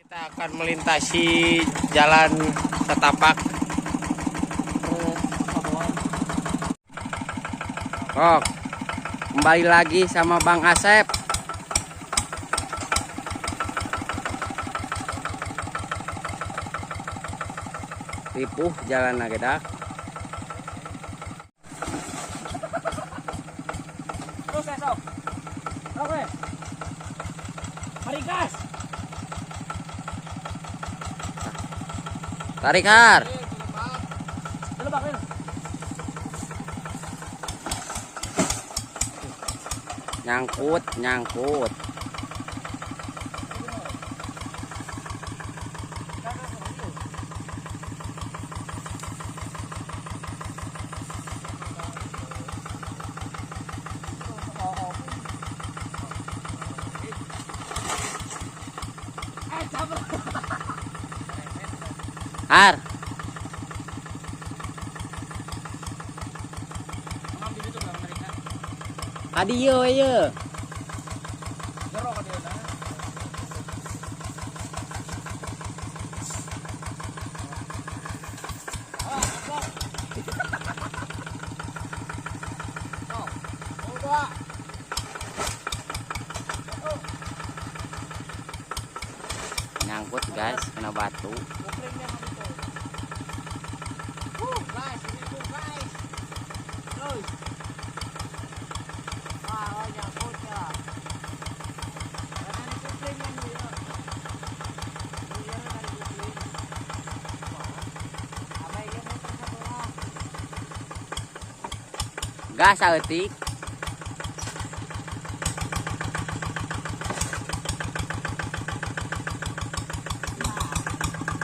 Kita akan melintasi jalan setapak. Oh, kembali lagi sama Bang Asep. Ripuh jalan nagedak. Terus ya sok. Oke. Mari gas. Tarik har. Nyangkut, nyangkut. Har. Adiyo ayo. Nyangkut guys, kena batu. Gas aeutik.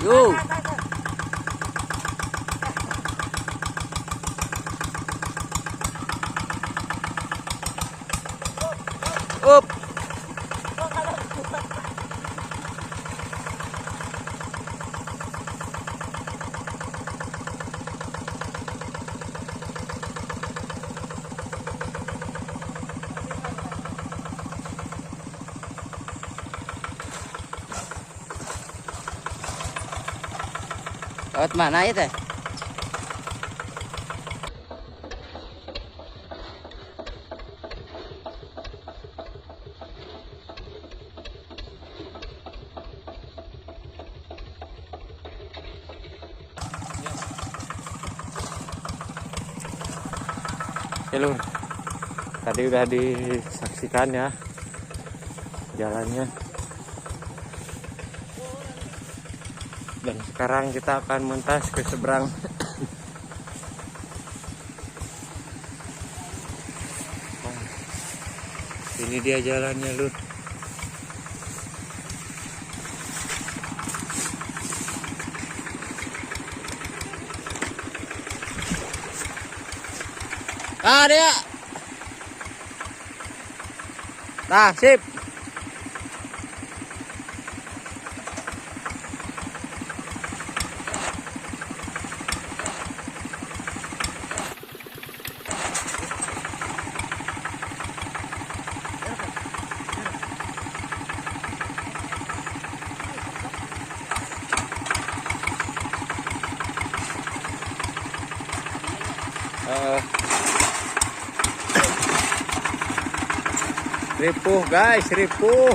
Yuk. Up. Lewat mana ya teh? Lur, tadi udah disaksikan ya jalannya, dan sekarang kita akan mentas ke seberang. Ini dia jalannya lur. Ah dia. Nah, sip. Ripuh guys, ripuh.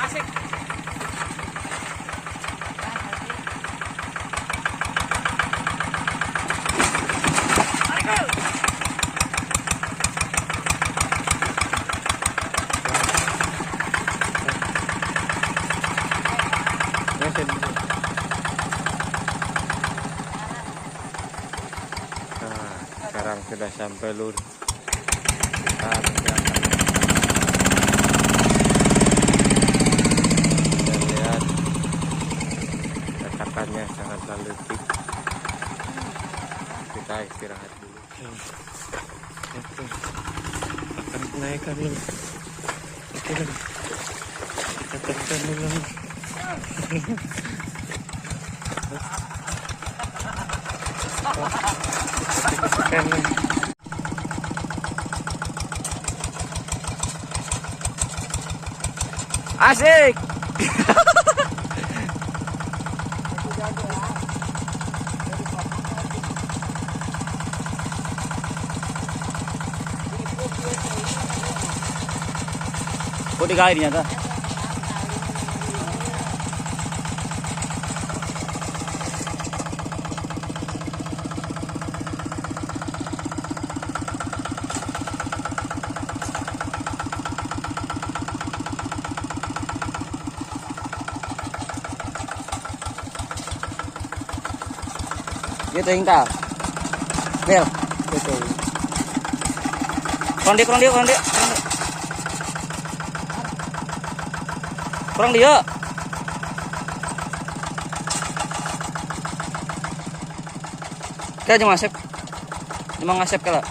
Asik. Nah, sekarang sudah sampai lur. Lihat retakannya sangat letih. Kita istirahat dulu. Oke. Akan naikkan dulu. Oke, kita tekan dulu. Tekan lagi. Asik. Kok dikali ternyata? Gitu ingkal. Bel, gitu. Kurang dia. Kurang dia. Kaya cuma ngasep kala.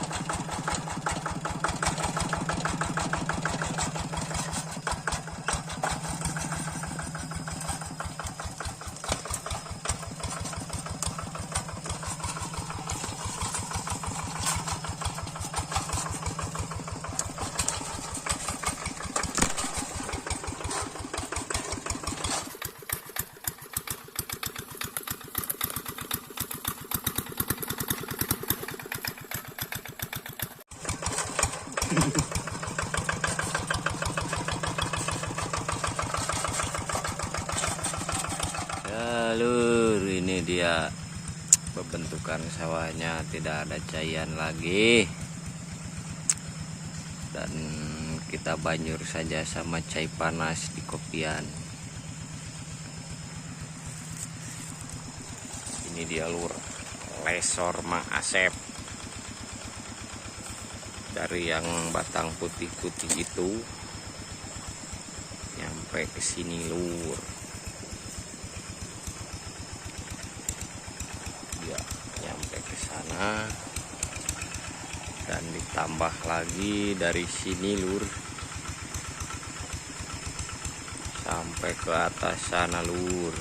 Ya lur, ini dia pembentukan sawahnya, tidak ada cairan lagi. Dan kita banjur saja sama cai panas di kopian. Ini dia lur, lesor Mang Asep. Dari yang batang putih-putih itu nyampe ke sini lur. Dia nyampe ke sana dan ditambah lagi dari sini lur sampai ke atas sana lur.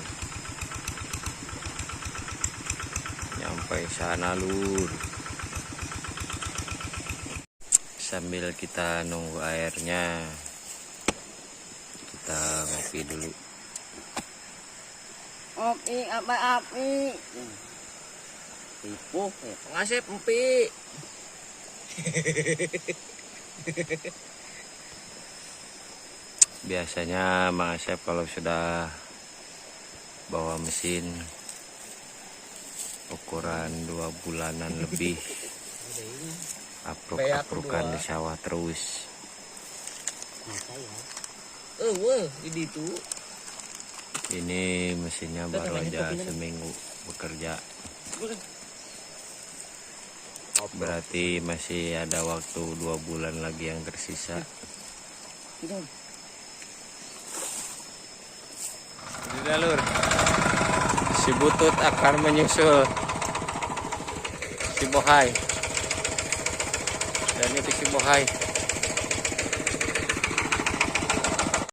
Nyampe sana lur. Sambil kita nunggu airnya, kita ngopi dulu. Oke, api. Tipu, ngasih empi. Biasanya Mang Asep kalau sudah bawa mesin ukuran 2 bulanan lebih, apruk-aprukan di sawah terus. Ini mesinnya baru aja seminggu bekerja, berarti masih ada waktu 2 bulan lagi yang tersisa. Sudah lur, si butut akan menyusul si bohai, dan itu si bohai.